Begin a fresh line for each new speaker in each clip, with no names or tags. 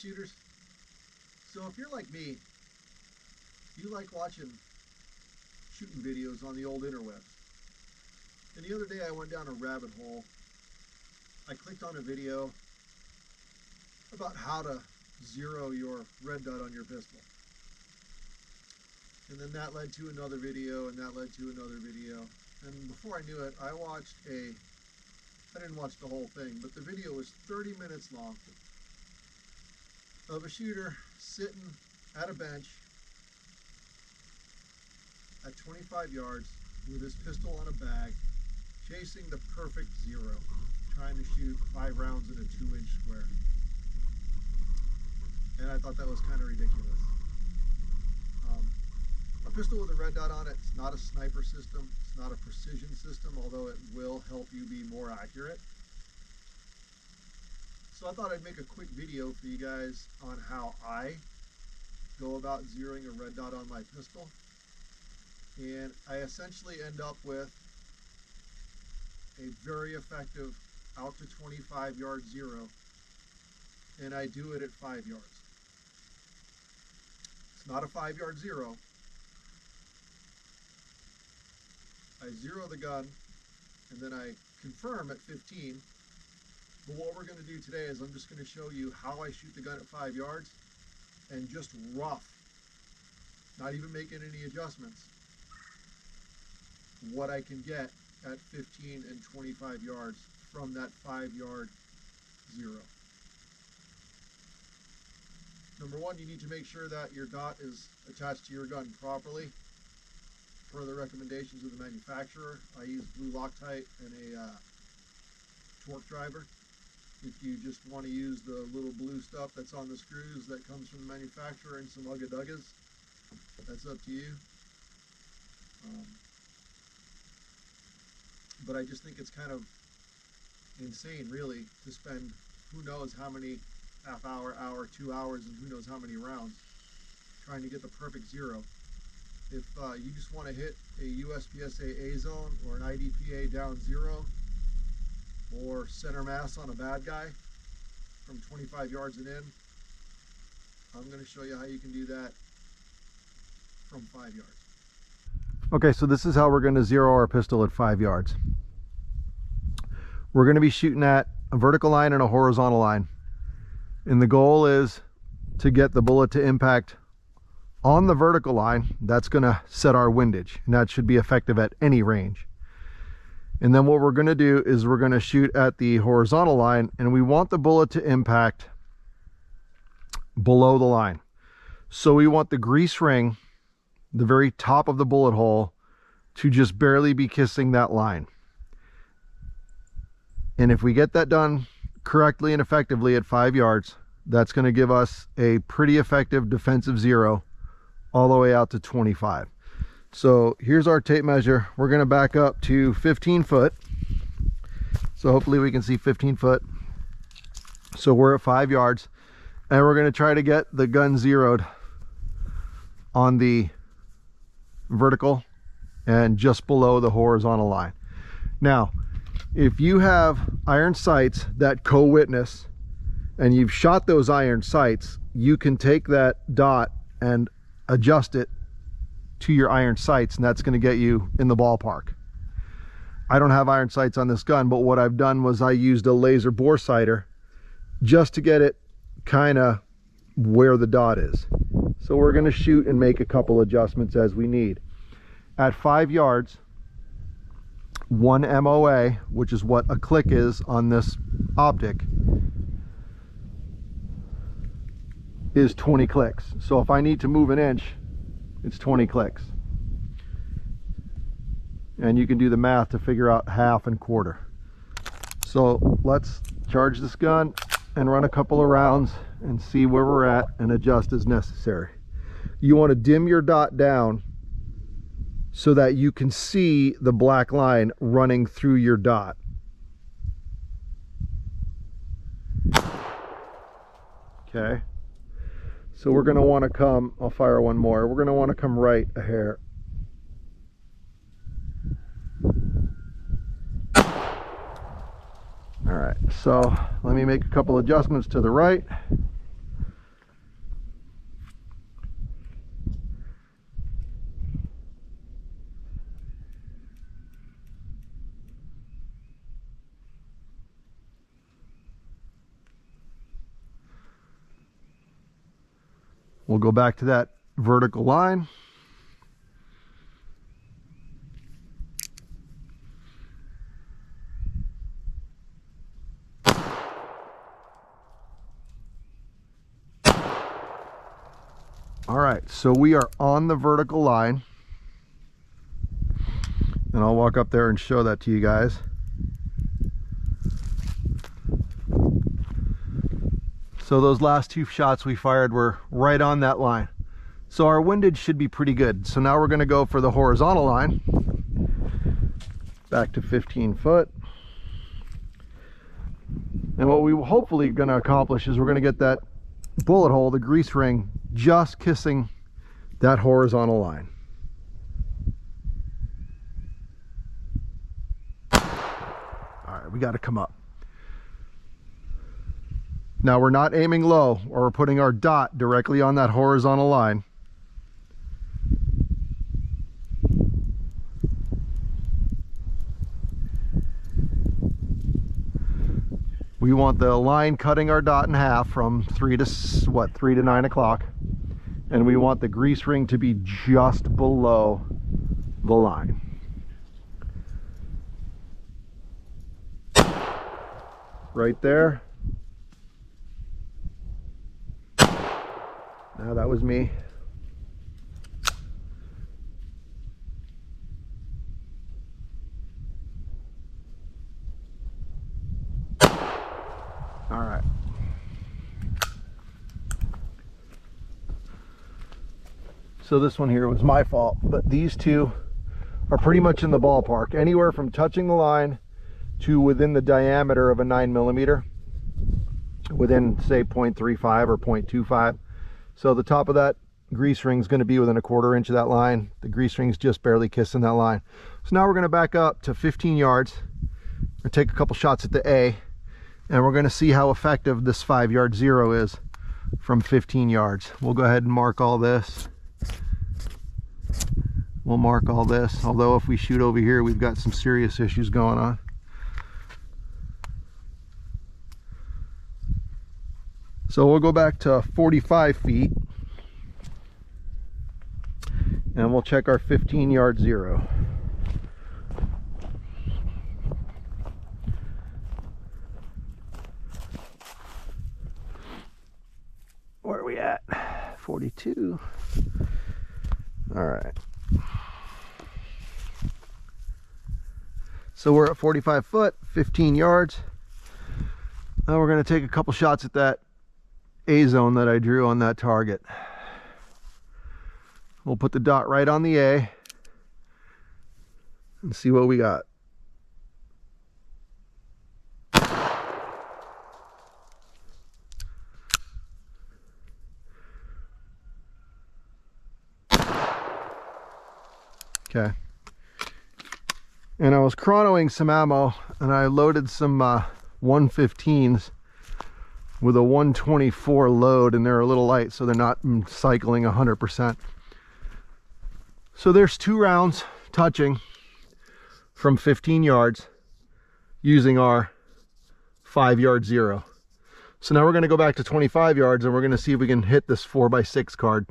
Shooters. So if you're like me, you like watching shooting videos on the old interwebs. And the other day I went down a rabbit hole. I clicked on a video about how to zero your red dot on your pistol. And then that led to another video, and that led to another video. And before I knew it, I didn't watch the whole thing, but the video was 30 minutes long of a shooter sitting at a bench at 25 yards with his pistol on a bag, chasing the perfect zero, trying to shoot 5 rounds in a 2-inch square. And I thought that was kind of ridiculous. A pistol with a red dot on it, it's not a sniper system, it's not a precision system, although it will help you be more accurate. So I thought I'd make a quick video for you guys on how I go about zeroing a red dot on my pistol. And I essentially end up with a very effective out to 25 yard zero, and I do it at 5 yards. It's not a 5 yard zero. I zero the gun and then I confirm at 15. But what we're going to do today is I'm just going to show you how I shoot the gun at 5 yards and just rough, not even making any adjustments, what I can get at 15 and 25 yards from that 5 yard zero. Number one, you need to make sure that your dot is attached to your gun properly. Per the recommendations of the manufacturer, I use blue Loctite and a torque driver. If you just want to use the little blue stuff that's on the screws that comes from the manufacturer and some ugga-duggas, that's up to you. But I just think it's kind of insane, really, to spend who knows how many half hour, 2 hours, and who knows how many rounds trying to get the perfect zero. If you just want to hit a USPSA A zone or an IDPA down zero or center mass on a bad guy from 25 yards and in, I'm going to show you how you can do that from 5 yards. Okay, so this is how we're going to zero our pistol at 5 yards. We're going to be shooting at a vertical line and a horizontal line. And the goal is to get the bullet to impact on the vertical line. That's going to set our windage, and that should be effective at any range. And then what we're going to do is we're going to shoot at the horizontal line, and we want the bullet to impact below the line. So we want the grease ring, the very top of the bullet hole, to just barely be kissing that line. And if we get that done correctly and effectively at 5 yards, that's going to give us a pretty effective defensive zero all the way out to 25. So here's our tape measure. We're going to back up to 15 foot. So hopefully we can see 15 foot. So we're at 5 yards, and we're going to try to get the gun zeroed on the vertical and just below the horizontal line. Now, if you have iron sights that co-witness and you've shot those iron sights, you can take that dot and adjust it to your iron sights, and that's going to get you in the ballpark. I don't have iron sights on this gun, but what I've done was I used a laser bore sighter just to get it kind of where the dot is. So we're going to shoot and make a couple adjustments as we need. At 5 yards, 1 MOA, which is what a click is on this optic, is 20 clicks. So if I need to move an inch, it's 20 clicks. And you can do the math to figure out half and quarter. So let's charge this gun and run a couple of rounds and see where we're at and adjust as necessary. You want to dim your dot down so that you can see the black line running through your dot. Okay. So we're going to want to come, I'll fire one more, we're going to want to come right a hair. Alright, so let me make a couple adjustments to the right. We'll go back to that vertical line. All right, so we are on the vertical line, and I'll walk up there and show that to you guys. So those last two shots we fired were right on that line. So our windage should be pretty good. So now we're going to go for the horizontal line, back to 15 foot. And what we hopefully going to accomplish is we're going to get that bullet hole, the grease ring, just kissing that horizontal line. All right, we got to come up. Now we're not aiming low, or we're putting our dot directly on that horizontal line. We want the line cutting our dot in half from 3 to 9 o'clock. And we want the grease ring to be just below the line. Right there. Now that was me. All right. So this one here was my fault, but these two are pretty much in the ballpark, anywhere from touching the line to within the diameter of a 9mm, within say 0.35 or 0.25. So the top of that grease ring is going to be within a 1/4 inch of that line. The grease ring's just barely kissing that line. So now we're going to back up to 15 yards and take a couple shots at the A, and we're going to see how effective this 5-yard zero is from 15 yards. We'll go ahead and mark all this. We'll mark all this, although if we shoot over here, we've got some serious issues going on. So we'll go back to 45 feet and we'll check our 15-yard zero. Where are we at? 42. All right. So we're at 45 foot, 15 yards. Now we're going to take a couple shots at that A zone that I drew on that target. We'll put the dot right on the A and see what we got. Okay. And I was chronoing some ammo, and I loaded some 115s with a 124 load, and they're a little light, so they're not cycling 100%. So there's 2 rounds touching from 15 yards using our 5-yard zero. So now we're going to go back to 25 yards and we're going to see if we can hit this 4x6 card.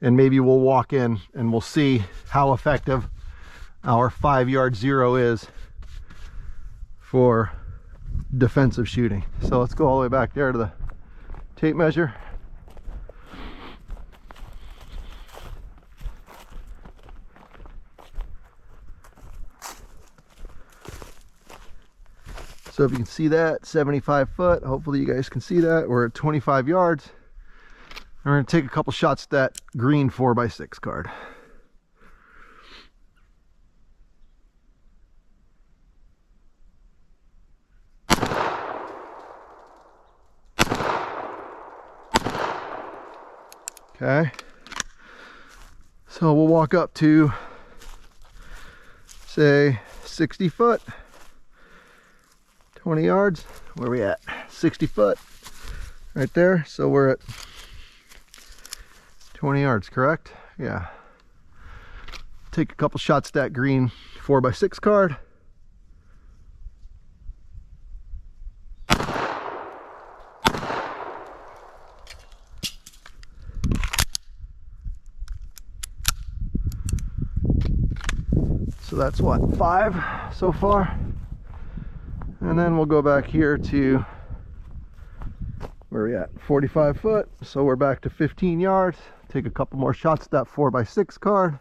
And maybe we'll walk in and we'll see how effective our 5-yard zero is for defensive shooting. So let's go all the way back there to the tape measure. So if you can see that, 75 foot, hopefully you guys can see that. We're at 25 yards. We're going to take a couple shots at that green 4x6 card. Okay, so we'll walk up to, say, 60 foot, 20 yards. Where are we at? 60 foot, right there. So we're at 20 yards, correct? Yeah. Take a couple shots at that green 4x6 card. So that's what, 5 so far. And then we'll go back here to, where are we at? 45 foot. So we're back to 15 yards. Take a couple more shots at that 4x6 card.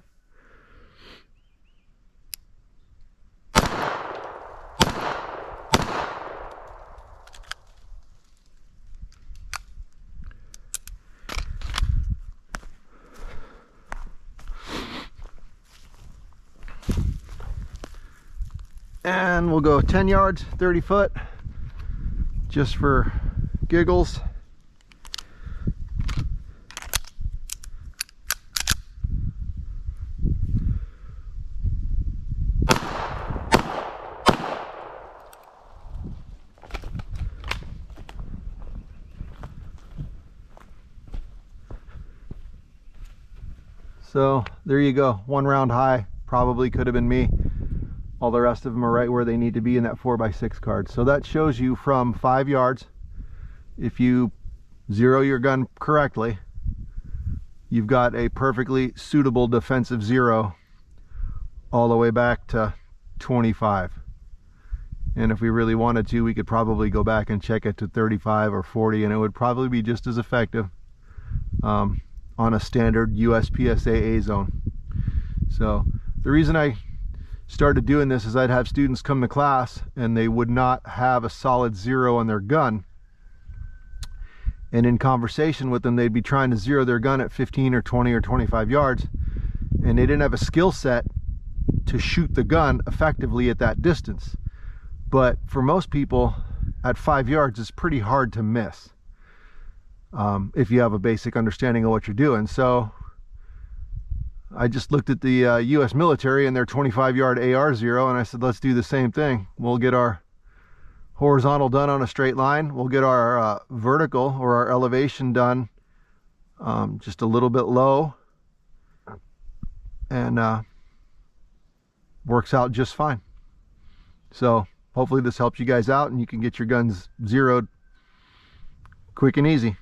And we'll go 10 yards, 30 foot, just for giggles. So there you go, 1 round high. Probably could have been me. All the rest of them are right where they need to be in that 4x6 card. So that shows you from 5 yards, if you zero your gun correctly, you've got a perfectly suitable defensive zero all the way back to 25. And if we really wanted to, we could probably go back and check it to 35 or 40, and it would probably be just as effective on a standard USPSA A zone. So the reason I started doing this is I'd have students come to class and they would not have a solid zero on their gun, and in conversation with them they'd be trying to zero their gun at 15 or 20 or 25 yards, and they didn't have a skill set to shoot the gun effectively at that distance. But for most people, at 5 yards it's pretty hard to miss if you have a basic understanding of what you're doing. So I just looked at the US military and their 25-yard AR zero, and I said, let's do the same thing. We'll get our horizontal done on a straight line. We'll get our vertical or our elevation done just a little bit low, and works out just fine. So hopefully this helps you guys out and you can get your guns zeroed quick and easy.